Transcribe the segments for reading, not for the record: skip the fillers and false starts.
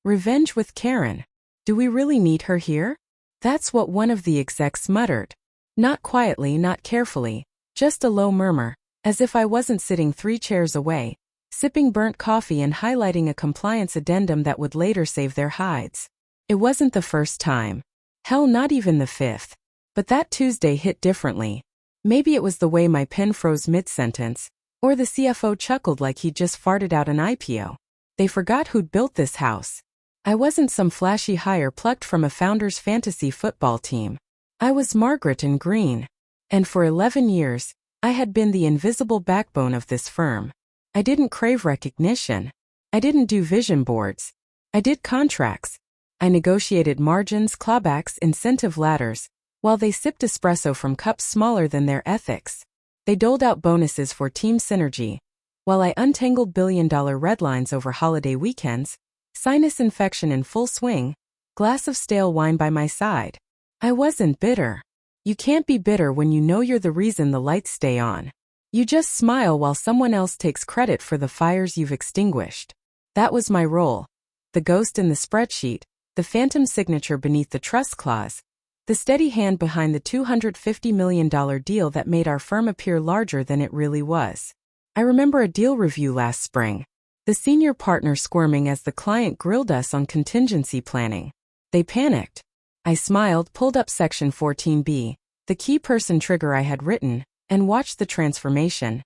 Revenge with Karen. Do we really need her here? That's what one of the execs muttered. Not quietly, not carefully, just a low murmur, as if I wasn't sitting 3 chairs away, sipping burnt coffee and highlighting a compliance addendum that would later save their hides. It wasn't the first time. Hell, not even the 5th. But that Tuesday hit differently. Maybe it was the way my pen froze mid-sentence, or the CFO chuckled like he'd just farted out an IPO. They forgot who'd built this house. I wasn't some flashy hire plucked from a founder's fantasy football team. I was Margaret and Green. And for 11 years, I had been the invisible backbone of this firm. I didn't crave recognition. I didn't do vision boards. I did contracts. I negotiated margins, clawbacks, incentive ladders, while they sipped espresso from cups smaller than their ethics. They doled out bonuses for team synergy, while I untangled billion-dollar red lines over holiday weekends, sinus infection in full swing, glass of stale wine by my side. I wasn't bitter. You can't be bitter when you know you're the reason the lights stay on. You just smile while someone else takes credit for the fires you've extinguished. That was my role. The ghost in the spreadsheet, the phantom signature beneath the trust clause, the steady hand behind the $250 million deal that made our firm appear larger than it really was. I remember a deal review last spring. The senior partner squirming as the client grilled us on contingency planning. They panicked. I smiled, pulled up section 14B, the key person trigger I had written, and watched the transformation.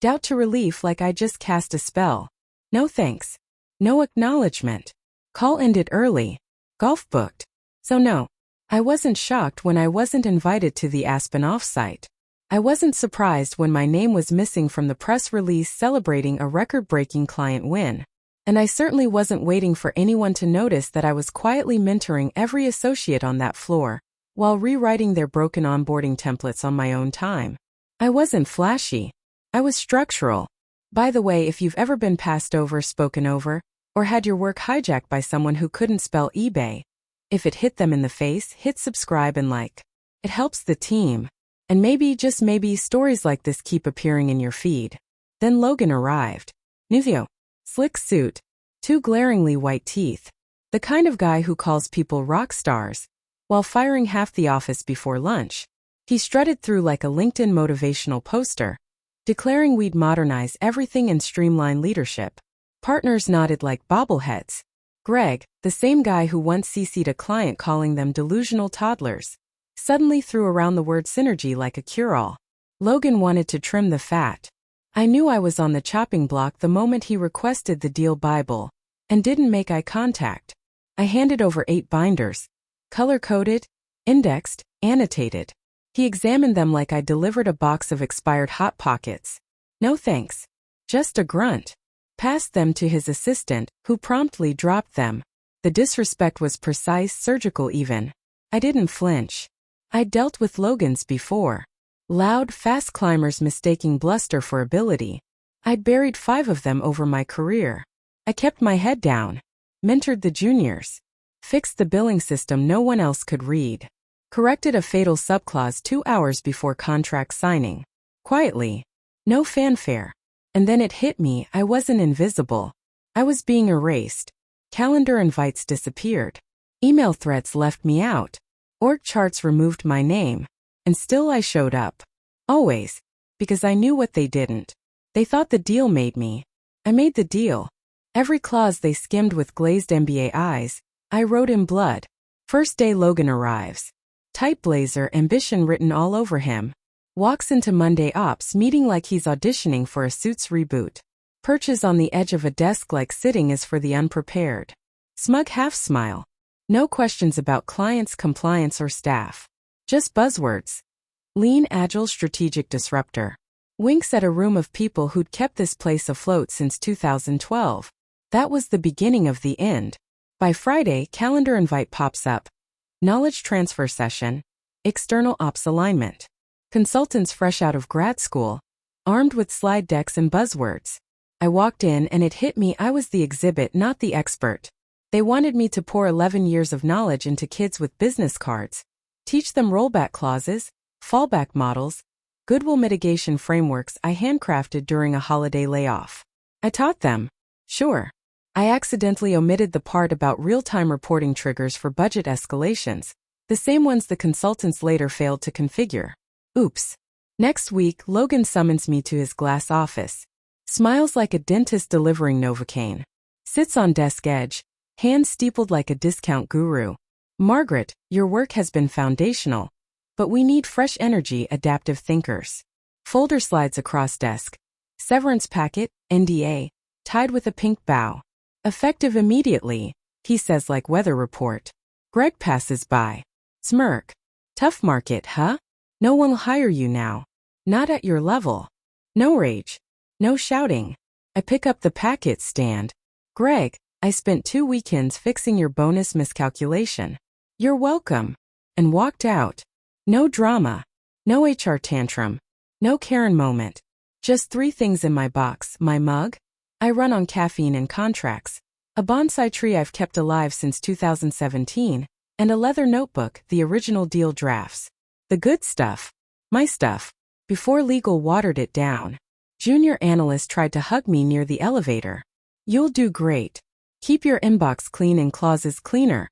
Doubt to relief like I just cast a spell. No thanks. No acknowledgement. Call ended early. Golf booked. So no. I wasn't shocked when I wasn't invited to the Aspen offsite. I wasn't surprised when my name was missing from the press release celebrating a record-breaking client win. And I certainly wasn't waiting for anyone to notice that I was quietly mentoring every associate on that floor, while rewriting their broken onboarding templates on my own time. I wasn't flashy. I was structural. By the way, if you've ever been passed over, spoken over, or had your work hijacked by someone who couldn't spell eBay, if it hit them in the face, hit subscribe and like. It helps the team. And maybe, just maybe, stories like this keep appearing in your feed. Then Logan arrived. Nuzio. Slick suit. 2 glaringly white teeth. The kind of guy who calls people rock stars, while firing half the office before lunch. He strutted through like a LinkedIn motivational poster, declaring we'd modernize everything and streamline leadership. Partners nodded like bobbleheads. Greg, the same guy who once CC'd a client calling them delusional toddlers, suddenly threw around the word synergy like a cure-all. Logan wanted to trim the fat. I knew I was on the chopping block the moment he requested the deal Bible, and didn't make eye contact. I handed over 8 binders, color-coded, indexed, annotated. He examined them like I delivered a box of expired Hot Pockets. No thanks. Just a grunt. Passed them to his assistant, who promptly dropped them. The disrespect was precise, surgical even. I didn't flinch. I'd dealt with Logans before. Loud, fast climbers mistaking bluster for ability. I'd buried 5 of them over my career. I kept my head down. Mentored the juniors. Fixed the billing system no one else could read. Corrected a fatal subclause 2 hours before contract signing. Quietly. No fanfare. And then it hit me, I wasn't invisible. I was being erased. Calendar invites disappeared. Email threads left me out. Org charts removed my name. And still I showed up. Always. Because I knew what they didn't. They thought the deal made me. I made the deal. Every clause they skimmed with glazed MBA eyes, I wrote in blood. First day Logan arrives. Tight blazer, ambition written all over him. Walks into Monday ops meeting like he's auditioning for a Suits reboot. Perches on the edge of a desk like sitting is for the unprepared. Smug half smile. No questions about clients, compliance, or staff. Just buzzwords. Lean, agile, strategic disruptor. Winks at a room of people who'd kept this place afloat since 2012. That was the beginning of the end. By Friday, calendar invite pops up. Knowledge transfer session. External ops alignment. Consultants fresh out of grad school. Armed with slide decks and buzzwords. I walked in and it hit me I was the exhibit, not the expert. They wanted me to pour 11 years of knowledge into kids with business cards. Teach them rollback clauses, fallback models, goodwill mitigation frameworks I handcrafted during a holiday layoff. I taught them. Sure. I accidentally omitted the part about real-time reporting triggers for budget escalations, the same ones the consultants later failed to configure. Oops. Next week, Logan summons me to his glass office. Smiles like a dentist delivering Novocaine. Sits on desk edge, hands steepled like a discount guru. Margaret, your work has been foundational, but we need fresh energy, adaptive thinkers. Folder slides across desk. Severance packet, NDA, tied with a pink bow. Effective immediately, he says like weather report. Greg passes by. Smirk. Tough market, huh? No one'll hire you now. Not at your level. No rage. No shouting. I pick up the packet stand. Greg, I spent 2 weekends fixing your bonus miscalculation. You're welcome. And walked out. No drama. No HR tantrum. No Karen moment. Just 3 things in my box: my mug, I run on caffeine and contracts, a bonsai tree I've kept alive since 2017, and a leather notebook, the original deal drafts. The good stuff. My stuff. Before legal watered it down. Junior analyst tried to hug me near the elevator. You'll do great. Keep your inbox clean and clauses cleaner,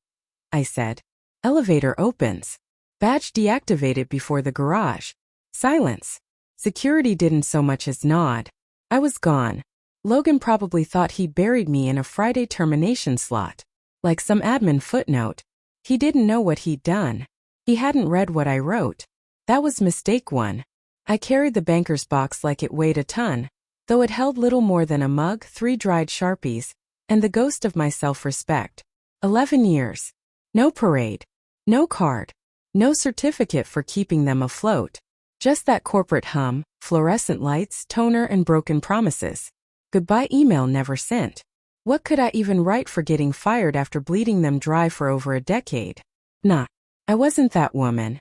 I said. Elevator opens. Badge deactivated before the garage. Silence. Security didn't so much as nod. I was gone. Logan probably thought he buried me in a Friday termination slot. Like some admin footnote. He didn't know what he'd done. He hadn't read what I wrote. That was mistake 1. I carried the banker's box like it weighed a ton, though it held little more than a mug, 3 dried Sharpies, and the ghost of my self-respect. 11 years. No parade. No card. No certificate for keeping them afloat. Just that corporate hum, fluorescent lights, toner, and broken promises. Goodbye email never sent. What could I even write for getting fired after bleeding them dry for over a decade? Nah, I wasn't that woman.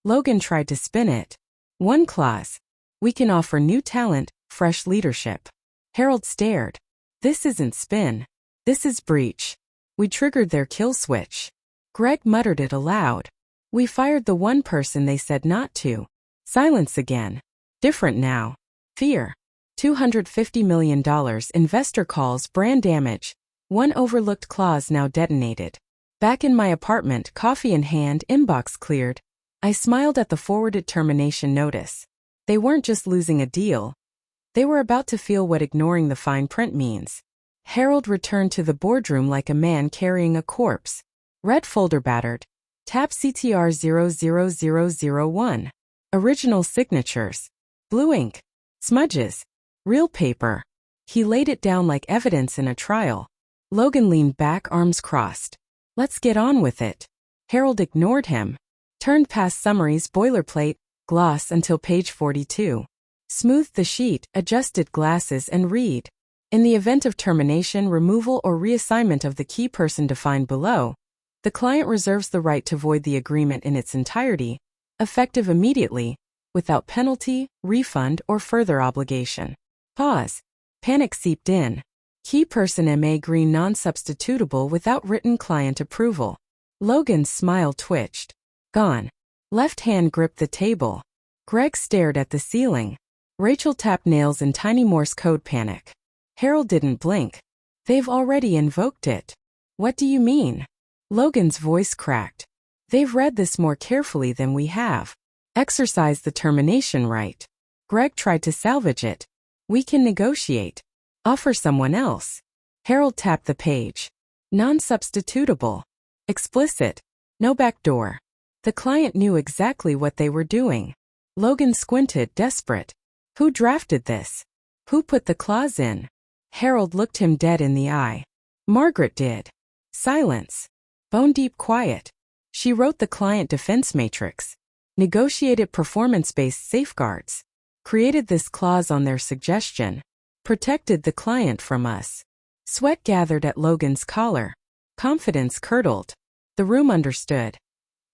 Logan tried to spin it. 1 clause. We can offer new talent, fresh leadership. Harold stared. This isn't spin. This is breach. We triggered their kill switch. Greg muttered it aloud. We fired the one person they said not to. Silence again. Different now. Fear. $250 million investor calls, brand damage. 1 overlooked clause now detonated. Back in my apartment, coffee in hand, inbox cleared. I smiled at the forwarded termination notice. They weren't just losing a deal. They were about to feel what ignoring the fine print means. Harold returned to the boardroom like a man carrying a corpse. Red folder battered. Tab CTR 00001. Original signatures. Blue ink. Smudges. Real paper. He laid it down like evidence in a trial. Logan leaned back, arms crossed. Let's get on with it. Harold ignored him. Turned past summaries, boilerplate, gloss until page 42. Smoothed the sheet, adjusted glasses, and read. In the event of termination, removal, or reassignment of the key person defined below, the client reserves the right to void the agreement in its entirety, effective immediately, without penalty, refund, or further obligation. Pause. Panic seeped in. Key person MA green non-substitutable without written client approval. Logan's smile twitched. Gone. Left hand gripped the table. Greg stared at the ceiling. Rachel tapped nails in tiny Morse code. Panic. Harold didn't blink. They've already invoked it. What do you mean? Logan's voice cracked. They've read this more carefully than we have. Exercise the termination right. Greg tried to salvage it. We can negotiate. Offer someone else. Harold tapped the page. Non-substitutable. Explicit. No backdoor. The client knew exactly what they were doing. Logan squinted, desperate. Who drafted this? Who put the clause in? Harold looked him dead in the eye. Margaret did. Silence. Bone-deep quiet. She wrote the client defense matrix. Negotiated performance-based safeguards. Created this clause on their suggestion. Protected the client from us. Sweat gathered at Logan's collar. Confidence curdled. The room understood.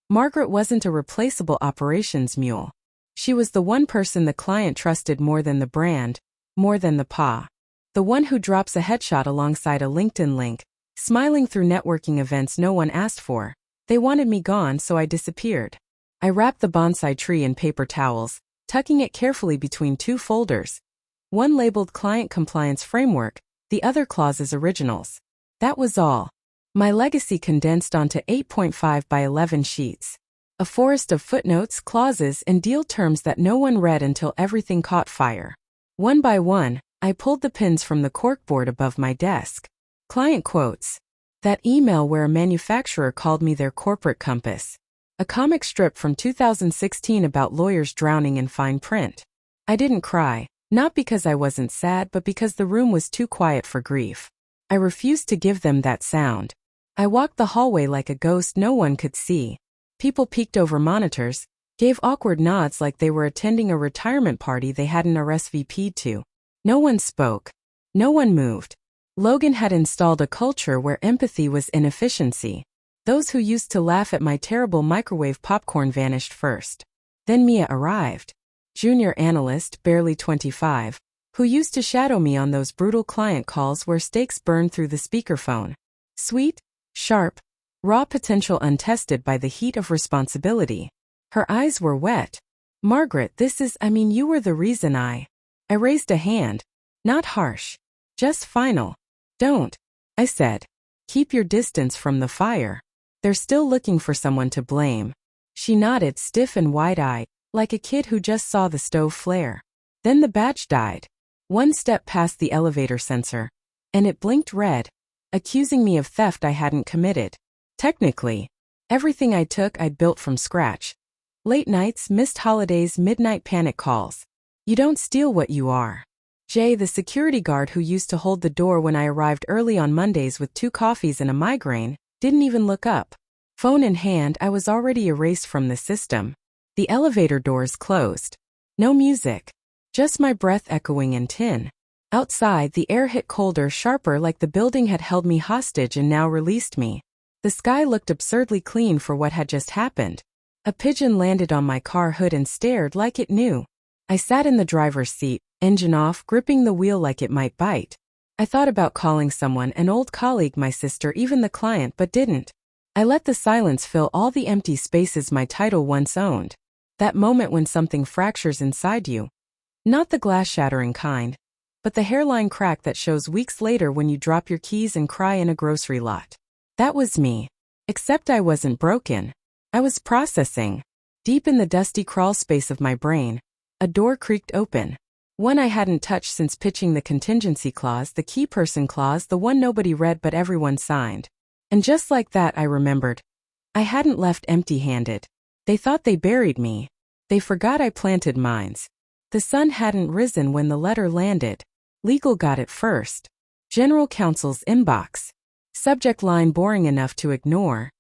Margaret wasn't a replaceable operations mule. She was the one person the client trusted more than the brand, more than the PA. The one who drops a headshot alongside a LinkedIn link, smiling through networking events no one asked for. They wanted me gone, so I disappeared. I wrapped the bonsai tree in paper towels, tucking it carefully between 2 folders. One labeled Client Compliance Framework, the other clauses originals. That was all. My legacy condensed onto 8.5 by 11 sheets. A forest of footnotes, clauses, and deal terms that no one read until everything caught fire. One by one, I pulled the pins from the corkboard above my desk. Client quotes. That email where a manufacturer called me their corporate compass. A comic strip from 2016 about lawyers drowning in fine print. I didn't cry, not because I wasn't sad but because the room was too quiet for grief. I refused to give them that sound. I walked the hallway like a ghost no one could see. People peeked over monitors, gave awkward nods like they were attending a retirement party they hadn't RSVP'd to. No one spoke. No one moved. Logan had installed a culture where empathy was inefficiency. Those who used to laugh at my terrible microwave popcorn vanished first. Then Mia arrived. Junior analyst, barely 25, who used to shadow me on those brutal client calls where stakes burned through the speakerphone. Sweet, sharp, raw potential untested by the heat of responsibility. Her eyes were wet. Margaret, you were the reason I raised a hand. Not harsh. Just final. Don't, I said. Keep your distance from the fire. They're still looking for someone to blame. She nodded, stiff and wide-eyed, like a kid who just saw the stove flare. Then the batch died. One step past the elevator sensor. And it blinked red, accusing me of theft I hadn't committed. Technically, everything I took I'd built from scratch. Late nights, missed holidays, midnight panic calls. You don't steal what you are. Jay, the security guard who used to hold the door when I arrived early on Mondays with 2 coffees and a migraine, didn't even look up. Phone in hand, I was already erased from the system. The elevator doors closed. No music. Just my breath echoing in tin. Outside, the air hit colder, sharper, like the building had held me hostage and now released me. The sky looked absurdly clean for what had just happened. A pigeon landed on my car hood and stared like it knew. I sat in the driver's seat, engine off, gripping the wheel like it might bite. I thought about calling someone, an old colleague, my sister, even the client, but didn't. I let the silence fill all the empty spaces my title once owned. That moment when something fractures inside you. Not the glass-shattering kind, but the hairline crack that shows weeks later when you drop your keys and cry in a grocery lot. That was me. Except I wasn't broken. I was processing. Deep in the dusty crawl space of my brain, a door creaked open. One I hadn't touched since pitching the contingency clause, the key person clause, the one nobody read but everyone signed. And just like that I remembered. I hadn't left empty-handed. They thought they buried me. They forgot I planted mines. The sun hadn't risen when the letter landed. Legal got it first. General counsel's inbox. Subject line boring enough to ignore.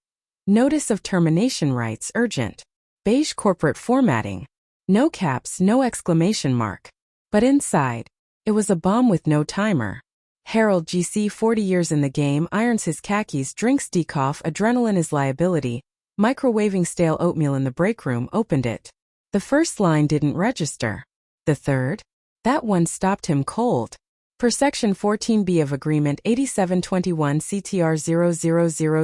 Notice of termination rights urgent. Beige corporate formatting. No caps, no exclamation mark. But inside, it was a bomb with no timer. Harold GC, 40 years in the game, irons his khakis, drinks decaf, adrenaline is liability, microwaving stale oatmeal in the break room, opened it. The first line didn't register. The third? That one stopped him cold. Per Section 14B of Agreement 8721 CTR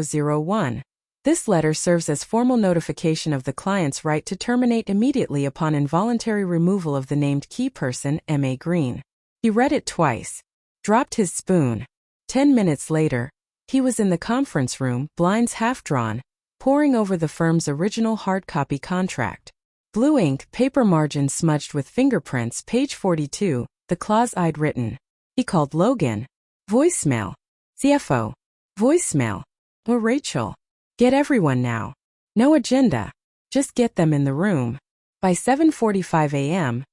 00001. This letter serves as formal notification of the client's right to terminate immediately upon involuntary removal of the named key person, M.A. Green. He read it twice. Dropped his spoon. 10 minutes later, he was in the conference room, blinds half drawn, poring over the firm's original hard copy contract. Blue ink, paper margin smudged with fingerprints, page 42, the clause I'd written. He called Logan. Voicemail. CFO. Voicemail. Oh, Rachel. Get everyone now. No agenda. Just get them in the room. By 7:45 a.m.,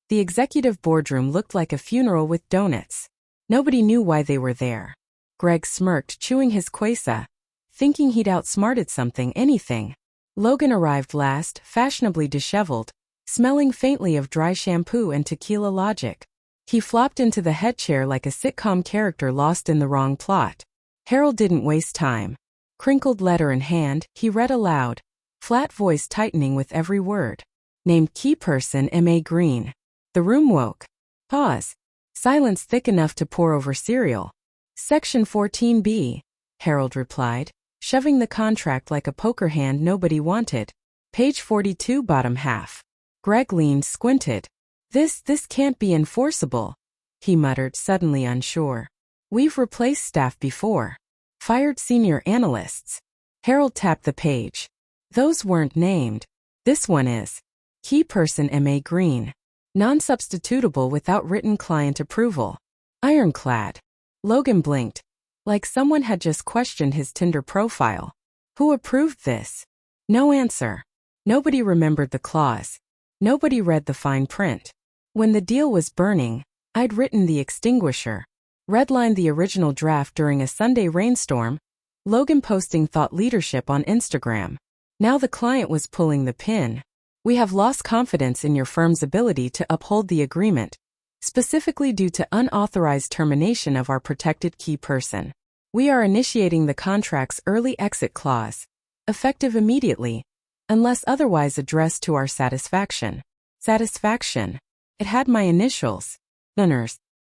the executive boardroom looked like a funeral with donuts. Nobody knew why they were there. Greg smirked, chewing his quesa, thinking he'd outsmarted anything. Logan arrived last, fashionably disheveled, smelling faintly of dry shampoo and tequila logic. He flopped into the head chair like a sitcom character lost in the wrong plot. Harold didn't waste time. Crinkled letter in hand, he read aloud, flat voice tightening with every word. Named key person M.A. Green. The room woke. Pause. Silence thick enough to pour over cereal. Section 14B, Harold replied, shoving the contract like a poker hand nobody wanted. Page 42, bottom half. Greg leaned, squinted. This can't be enforceable, he muttered, suddenly unsure. We've replaced staff before. Fired senior analysts. Harold tapped the page. Those weren't named. This one is. Key person M.A. Green. Non-substitutable without written client approval. Ironclad. Logan blinked, like someone had just questioned his Tinder profile. Who approved this? No answer. Nobody remembered the clause. Nobody read the fine print. When the deal was burning, I'd written the extinguisher. Redlined the original draft during a Sunday rainstorm. Logan posting thought leadership on Instagram. Now the client was pulling the pin. We have lost confidence in your firm's ability to uphold the agreement, specifically due to unauthorized termination of our protected key person. We are initiating the contract's early exit clause, effective immediately, unless otherwise addressed to our satisfaction. Satisfaction. It had my initials. Gunners.